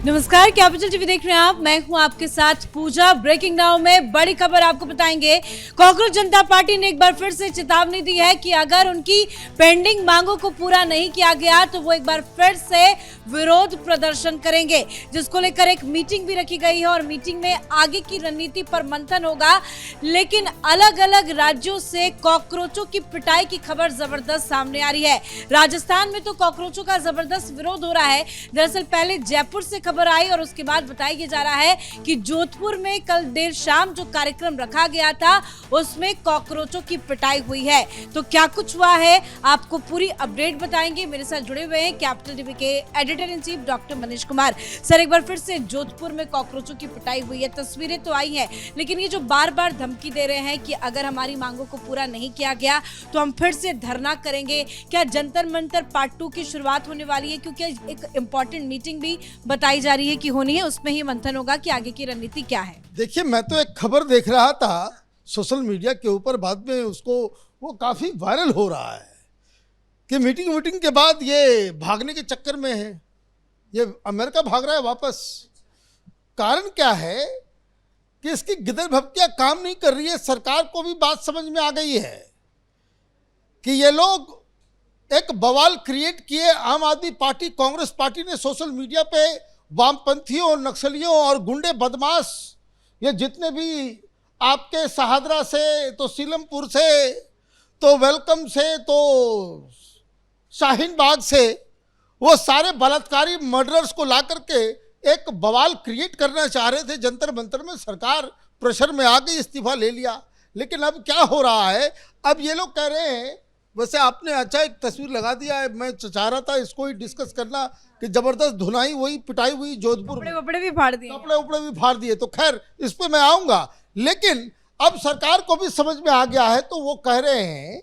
नमस्कार, capital TV देख रहे हैं आप। मैं हूं आपके साथ पूजा। ब्रेकिंग नाउ में बड़ी खबर आपको बताएंगे। कांग्रेस जनता पार्टी ने एक बार फिर से चेतावनी दी है कि अगर उनकी पेंडिंग मांगों को पूरा नहीं किया गया तो वो एक बार फिर से विरोध प्रदर्शन करेंगे, जिसको लेकर एक मीटिंग भी रखी गई है और मीटिंग में आगे की रणनीति पर मंथन होगा। लेकिन अलग अलग राज्यों से कॉकरोचों की पिटाई की खबर जबरदस्त सामने आ रही है। राजस्थान में तो कॉकरोचों का जबरदस्त विरोध हो रहा है। दरअसल पहले जयपुर से खबर आई और उसके बाद बताया जा रहा है कि जोधपुर में कल देर शाम जो कार्यक्रम रखा गया था उसमें कॉकरोचों की पिटाई हुई है। तो क्या कुछ हुआ है आपको पूरी अपडेट बताएंगे। मेरे साथ जुड़े हुए हैं कैपिटल टीवी के editor in chief doctor Manish Kumar. Sir, एक बार फिर से जोधपुर में कॉकरोचों की पिटाई हुई है, तस्वीरें तो आई हैं, लेकिन ये जो बार बार धमकी दे रहे हैं कि अगर हमारी मांगों को पूरा नहीं किया गया तो हम फिर से धरना करेंगे, क्या जंतर मंतर पार्ट 2 की शुरुआत होने वाली है? क्योंकि एक इंपॉर्टेंट मीटिंग भी बताई जा रही है कि होनी है, उसमें ही मंथन होगा कि आगे की रणनीति क्या है। देखिए, मैं तो एक खबर देख रहा था सोशल मीडिया के ऊपर, बाद में उसको वो काफी वायरल हो रहा है कि मीटिंग के बाद ये भागने के चक्कर में है, ये अमेरिका भाग रहा है वापस। कारण क्या है कि इसकी गिदर भपकियां काम नहीं कर रही है। सरकार को भी बात समझ में आ गई है कि ये लोग एक बवाल क्रिएट किए। आम आदमी पार्टी, कांग्रेस पार्टी ने सोशल मीडिया पे वामपंथियों, नक्सलियों और गुंडे बदमाश, ये जितने भी आपके सहादरा से तो सीलमपुर से तो वेलकम से तो शाहीन बाग से, वो सारे बलात्कारी मर्डरर्स को ला करके एक बवाल क्रिएट करना चाह रहे थे जंतर मंतर में। सरकार प्रेशर में आ गई, इस्तीफा ले लिया। लेकिन अब क्या हो रहा है, अब ये लोग कह रहे हैं, वैसे आपने अच्छा एक तस्वीर लगा दिया है, मैं चाह रहा था इसको ही डिस्कस करना कि जबरदस्त धुनाई हुई, पिटाई हुई जोधपुर में, कपड़े भी फाड़ दिए, कपड़े भी फाड़ दिए। तो खैर इस पे मैं आऊंगा, लेकिन अब सरकार को भी समझ में आ गया है, तो वो कह रहे हैं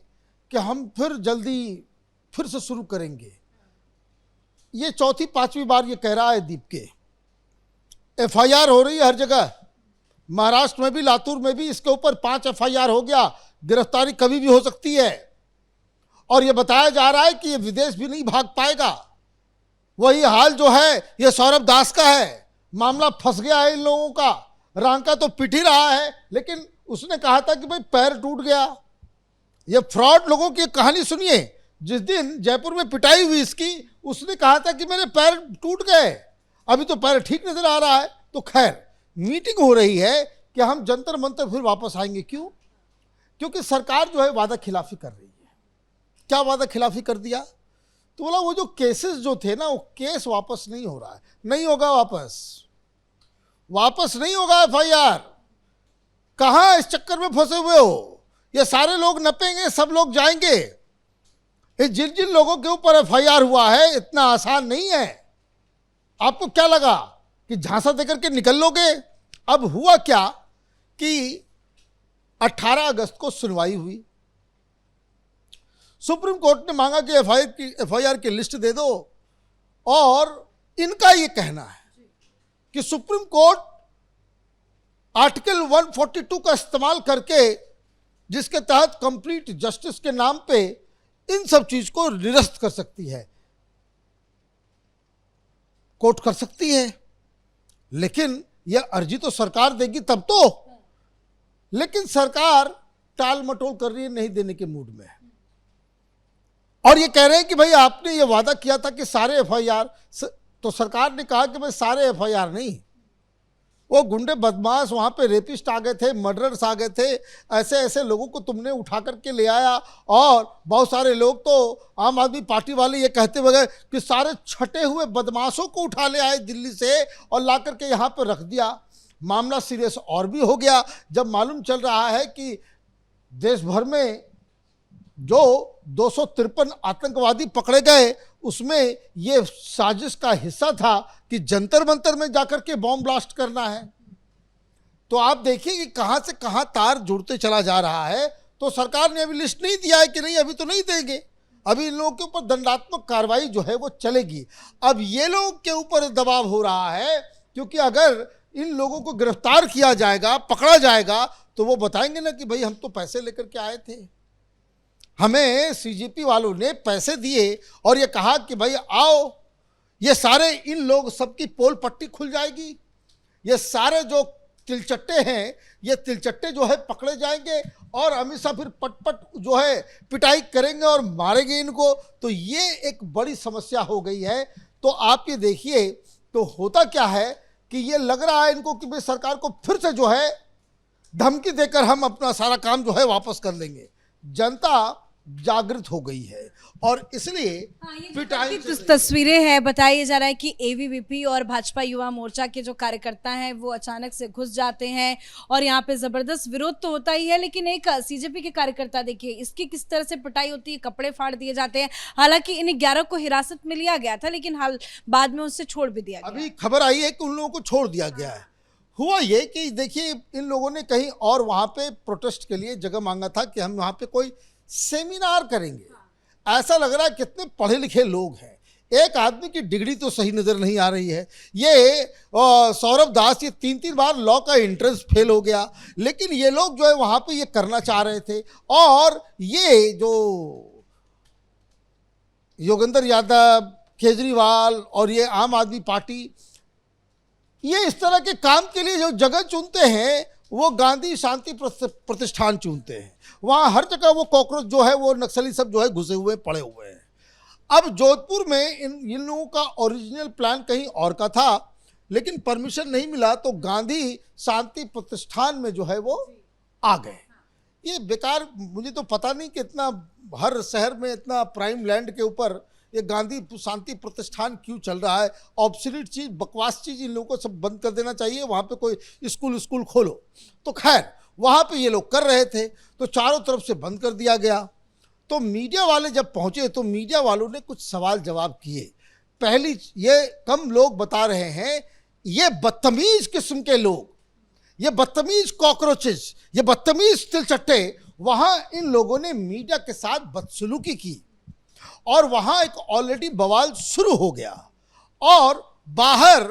कि हम फिर जल्दी फिर से शुरू करेंगे। ये चौथी पांचवी बार ये कह रहा है। दीप के FIR हो रही है हर जगह, महाराष्ट्र में भी, लातूर में भी इसके ऊपर 5 FIR हो गया। गिरफ्तारी कभी भी हो सकती है और ये बताया जा रहा है कि ये विदेश भी नहीं भाग पाएगा। वही हाल जो है ये सौरभ दास का है, मामला फंस गया है इन लोगों का। रांका तो पिट ही रहा है, लेकिन उसने कहा था कि भाई पैर टूट गया। ये फ्रॉड लोगों की कहानी सुनिए। जिस दिन जयपुर में पिटाई हुई इसकी, उसने कहा था कि मेरे पैर टूट गए, अभी तो पैर ठीक नजर आ रहा है। तो खैर मीटिंग हो रही है कि हम जंतर मंतर फिर वापस आएंगे। क्यों? क्योंकि सरकार जो है वादा खिलाफी कर रही है। क्या वादा खिलाफी कर दिया? तो बोला वो जो केसेस जो थे ना, वो केस वापस नहीं हो रहा है, नहीं होगा वापस नहीं होगा FIR। कहां इस चक्कर में फंसे हुए हो? ये सारे लोग नपेंगे, सब लोग जाएंगे। ये जिन जिन लोगों के ऊपर FIR हुआ है, इतना आसान नहीं है। आपको क्या लगा कि झांसा देकर के निकल लोगे? अब हुआ क्या कि 18 अगस्त को सुनवाई हुई। सुप्रीम कोर्ट ने मांगा कि FIR की लिस्ट दे दो, और इनका ये कहना है कि सुप्रीम कोर्ट आर्टिकल 142 का इस्तेमाल करके, जिसके तहत कंप्लीट जस्टिस के नाम पे इन सब चीज को निरस्त कर सकती है, कोर्ट कर सकती है। लेकिन यह अर्जी तो सरकार देगी तब तो। लेकिन सरकार टाल मटोल कर रही है, नहीं देने के मूड में है। और ये कह रहे हैं कि भाई आपने ये वादा किया था कि सारे FIR, तो सरकार ने कहा कि भाई सारे FIR नहीं, वो गुंडे बदमाश वहां पे रेपिस्ट आ गए थे, मर्डरर्स आ गए थे, ऐसे ऐसे लोगों को तुमने उठा करके ले आया। और बहुत सारे लोग तो आम आदमी पार्टी वाले ये कहते हुए कि सारे छटे हुए बदमाशों को उठा ले आए दिल्ली से और ला करके यहाँ पर रख दिया। मामला सीरियस और भी हो गया जब मालूम चल रहा है कि देश भर में जो 253 आतंकवादी पकड़े गए, उसमें ये साजिश का हिस्सा था कि जंतर मंतर में जाकर के बॉम्ब ब्लास्ट करना है। तो आप देखिए कि कहां से कहां तार जुड़ते चला जा रहा है। तो सरकार ने अभी लिस्ट नहीं दिया है कि नहीं, अभी तो नहीं देंगे, अभी इन लोगों के ऊपर दंडात्मक कार्रवाई जो है वो चलेगी। अब ये लोगों के ऊपर दबाव हो रहा है, क्योंकि अगर इन लोगों को गिरफ्तार किया जाएगा, पकड़ा जाएगा, तो वो बताएंगे ना कि भाई हम तो पैसे लेकर के आए थे, हमें CJP वालों ने पैसे दिए और ये कहा कि भाई आओ ये सारे इन लोग सबकी पोल पट्टी खुल जाएगी, ये सारे जो तिलचट्टे हैं ये तिलचट्टे जो है पकड़े जाएंगे और अमित शाह फिर पट जो है पिटाई करेंगे और मारेंगे इनको। तो ये एक बड़ी समस्या हो गई है। तो आप ये देखिए तो होता क्या है कि ये लग रहा है इनको कि भाई सरकार को फिर से जो है धमकी देकर हम अपना सारा काम जो है वापस कर लेंगे। जनता जागृत हो गई है और इसलिए पिटाई तस्वीरें हैं। बताया जा रहा है कि एबीवीपी और भाजपा युवा मोर्चा के जो कार्यकर्ता हैं वो अचानक से घुस जाते हैं और यहाँ पे जबरदस्त विरोध तो होता ही है, लेकिन एक सीजेपी के कार्यकर्ता देखिए इसकी किस तरह से पिटाई होती है, कपड़े फाड़ दिए जाते हैं। हालांकि इन 11 को हिरासत में लिया गया था लेकिन बाद में उससे छोड़ भी दिया गया। अभी खबर आई है कि उन लोगों को छोड़ दिया गया है। हुआ ये कि देखिए इन लोगों ने कहीं और वहाँ पे प्रोटेस्ट के लिए जगह मांगा था कि हम वहाँ पे कोई सेमिनार करेंगे। ऐसा लग रहा है कितने पढ़े लिखे लोग हैं, एक आदमी की डिग्री तो सही नज़र नहीं आ रही है। ये सौरभ दास ये 3 बार लॉ का एंट्रेंस फेल हो गया, लेकिन ये लोग जो है वहाँ पे ये करना चाह रहे थे। और ये जो योगेंद्र यादव, केजरीवाल और ये आम आदमी पार्टी ये इस तरह के काम के लिए जो जगह चुनते हैं वो गांधी शांति प्रतिष्ठान चुनते हैं। वहाँ हर जगह वो कॉकरोच जो है वो नक्सली सब जो है घुसे हुए पड़े हुए हैं। अब जोधपुर में इन लोगों का ओरिजिनल प्लान कहीं और का था, लेकिन परमिशन नहीं मिला तो गांधी शांति प्रतिष्ठान में जो है वो आ गए। ये बेकार, मुझे तो पता नहीं कि इतना हर शहर में इतना प्राइम लैंड के ऊपर ये गांधी शांति प्रतिष्ठान क्यों चल रहा है। ऑब्सोलीट चीज़, बकवास चीज़ इन लोगों को सब बंद कर देना चाहिए। वहाँ पे कोई स्कूल खोलो। तो खैर वहाँ पे ये लोग कर रहे थे तो चारों तरफ से बंद कर दिया गया। तो मीडिया वाले जब पहुँचे तो मीडिया वालों ने कुछ सवाल जवाब किए। पहली, ये कम लोग बता रहे हैं, ये बदतमीज किस्म के लोग, ये बदतमीज कॉकरोचेस, ये बदतमीज तिलचट्टे, वहाँ इन लोगों ने मीडिया के साथ बदसलूकी की और वहाँ एक ऑलरेडी बवाल शुरू हो गया। और बाहर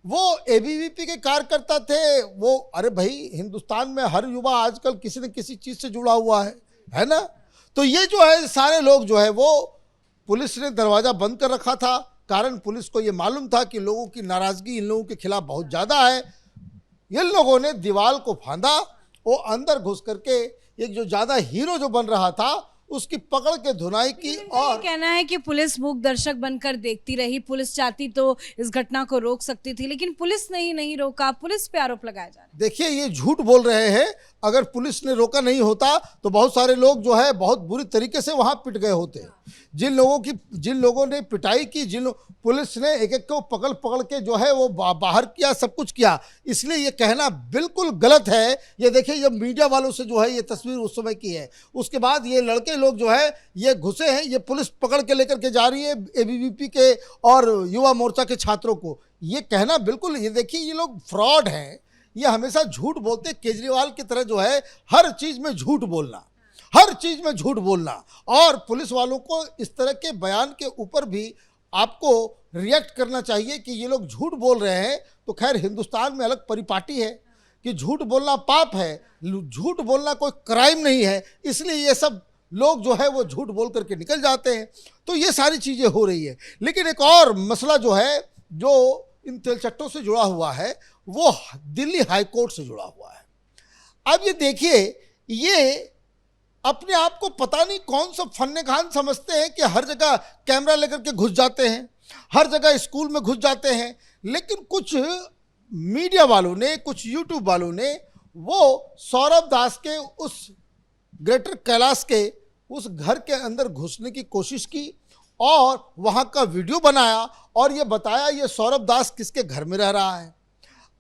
वो एबीवीपी के कार्यकर्ता थे, वो अरे भाई हिंदुस्तान में हर युवा आजकल किसी न किसी चीज़ से जुड़ा हुआ है ना। तो ये जो है सारे लोग जो है वो पुलिस ने दरवाज़ा बंद कर रखा था। कारण पुलिस को ये मालूम था कि लोगों की नाराज़गी इन लोगों के खिलाफ बहुत ज़्यादा है। इन लोगों ने दीवार को फांदा, वो अंदर घुस करके एक जो ज़्यादा हीरो जो बन रहा था उसकी पकड़ के धुनाई की। और कहना है कि पुलिस मूक दर्शक बनकर देखती रही। पुलिस चाहती तो इस घटना को रोक सकती थी लेकिन पुलिस ने ही नहीं रोका। पुलिस पे आरोप लगाया जा रहा है। देखिए ये झूठ बोल रहे हैं। अगर पुलिस ने रोका नहीं होता तो बहुत सारे लोग जो है बहुत बुरी तरीके से वहां पिट गए होते। जिन लोगों ने पिटाई की, पुलिस ने एक एक को पकड़ के जो है वो बाहर किया, सब कुछ किया। इसलिए ये कहना बिल्कुल गलत है। ये देखिए ये मीडिया वालों से जो है ये तस्वीर उस समय की है। उसके बाद ये लड़के लोग जो है ये घुसे हैं, ये पुलिस पकड़ के लेकर के जा रही है एबीवीपी के और युवा मोर्चा के छात्रों को। ये कहना बिल्कुल, ये देखिए ये लोग फ्रॉड हैं, ये हमेशा झूठ बोलते। केजरीवाल की तरह जो है हर चीज़ में झूठ बोलना, हर चीज़ में झूठ बोलना। और पुलिस वालों को इस तरह के बयान के ऊपर भी आपको रिएक्ट करना चाहिए कि ये लोग झूठ बोल रहे हैं। तो खैर हिंदुस्तान में अलग परिपाटी है कि झूठ बोलना पाप है, झूठ बोलना कोई क्राइम नहीं है। इसलिए ये सब लोग जो है वो झूठ बोल करके निकल जाते हैं। तो ये सारी चीज़ें हो रही है। लेकिन एक और मसला जो है जो इन तिलचट्टों से जुड़ा हुआ है वो दिल्ली हाई कोर्ट से जुड़ा हुआ है। अब ये देखिए, ये अपने आप को पता नहीं कौन सा फन्ने खान समझते हैं कि हर जगह कैमरा लेकर के घुस जाते हैं, हर जगह स्कूल में घुस जाते हैं। लेकिन कुछ मीडिया वालों ने, कुछ यूट्यूब वालों ने वो सौरभ दास के उस ग्रेटर कैलाश के उस घर के अंदर घुसने की कोशिश की और वहाँ का वीडियो बनाया और ये बताया ये सौरभ दास किसके घर में रह रहा है।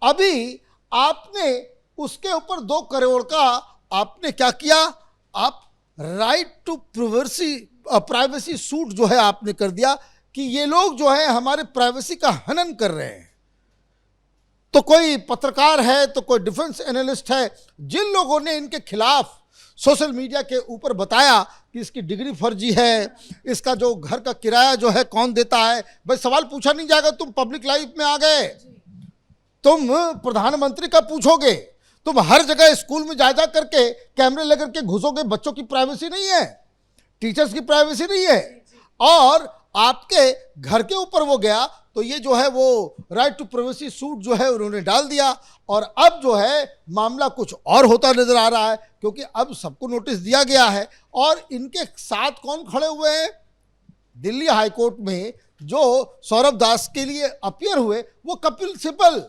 अभी आपने उसके ऊपर 2 करोड़ का आपने क्या किया, आप राइट टू प्राइवेसी सूट जो है आपने कर दिया कि ये लोग जो है हमारे प्राइवेसी का हनन कर रहे हैं। तो कोई पत्रकार है तो कोई डिफेंस एनालिस्ट है, जिन लोगों ने इनके खिलाफ सोशल मीडिया के ऊपर बताया कि इसकी डिग्री फर्जी है, इसका जो घर का किराया जो है कौन देता है। भाई सवाल पूछा नहीं जाएगा, तुम पब्लिक लाइफ में आ गए, तुम प्रधानमंत्री का पूछोगे, तुम हर जगह स्कूल में जा करके कैमरे लेकर के घुसोगे। बच्चों की प्राइवेसी नहीं है, टीचर्स की प्राइवेसी नहीं है। और आपके घर के ऊपर वो गया तो ये जो है वो राइट टू प्राइवेसी सूट जो है उन्होंने डाल दिया, और अब जो है मामला कुछ और होता नजर आ रहा है, क्योंकि अब सबको नोटिस दिया गया है। और इनके साथ कौन खड़े हुए हैं? दिल्ली हाईकोर्ट में जो सौरभ दास के लिए अपीयर हुए वो कपिल सिब्बल।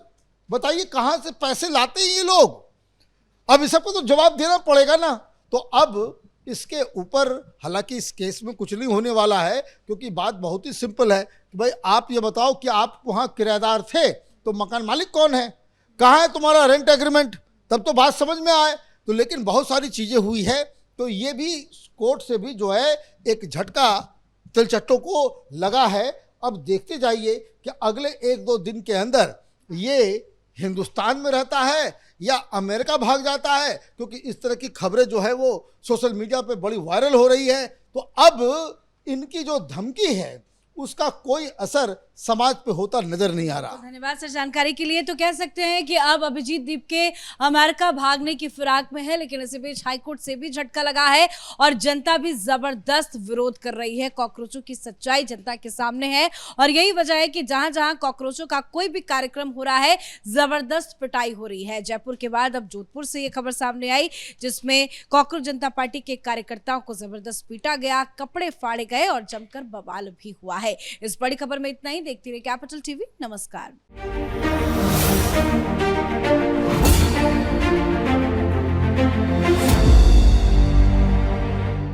बताइए कहां से पैसे लाते हैं ये लोग? अब इस सबको तो जवाब देना पड़ेगा ना। तो अब इसके ऊपर, हालांकि इस केस में कुछ नहीं होने वाला है, क्योंकि बात बहुत ही सिंपल है कि भाई आप ये बताओ कि आप वहाँ किराएदार थे तो मकान मालिक कौन है, कहाँ है तुम्हारा रेंट एग्रीमेंट, तब तो बात समझ में आए। तो लेकिन बहुत सारी चीज़ें हुई है, तो ये भी कोर्ट से भी जो है एक झटका तिलचट्टों को लगा है। अब देखते जाइए कि अगले 1-2 दिन के अंदर ये हिंदुस्तान में रहता है या अमेरिका भाग जाता है, क्योंकि इस तरह की खबरें जो है वो सोशल मीडिया पे बड़ी वायरल हो रही है। तो अब इनकी जो धमकी है उसका कोई असर समाज पे होता नजर नहीं आ रहा। धन्यवाद सर जानकारी के लिए। तो कह सकते हैं कि अब अभिजीत दीप के अमेरिका भागने की फिराक में है, लेकिन इसी बीच हाईकोर्ट से भी झटका लगा है और जनता भी जबरदस्त विरोध कर रही है। कॉकरोचों की सच्चाई जनता के सामने है और यही वजह है कि जहां जहां कॉकरोचों का कोई भी कार्यक्रम हो रहा है जबरदस्त पिटाई हो रही है। जयपुर के बाद अब जोधपुर से ये खबर सामने आई, जिसमें कॉकरोच जनता पार्टी के कार्यकर्ताओं को जबरदस्त पीटा गया, कपड़े फाड़े गए और जमकर बवाल भी हुआ है। इस बड़ी खबर में इतना ही। देखती रहिए कैपिटल टीवी। नमस्कार।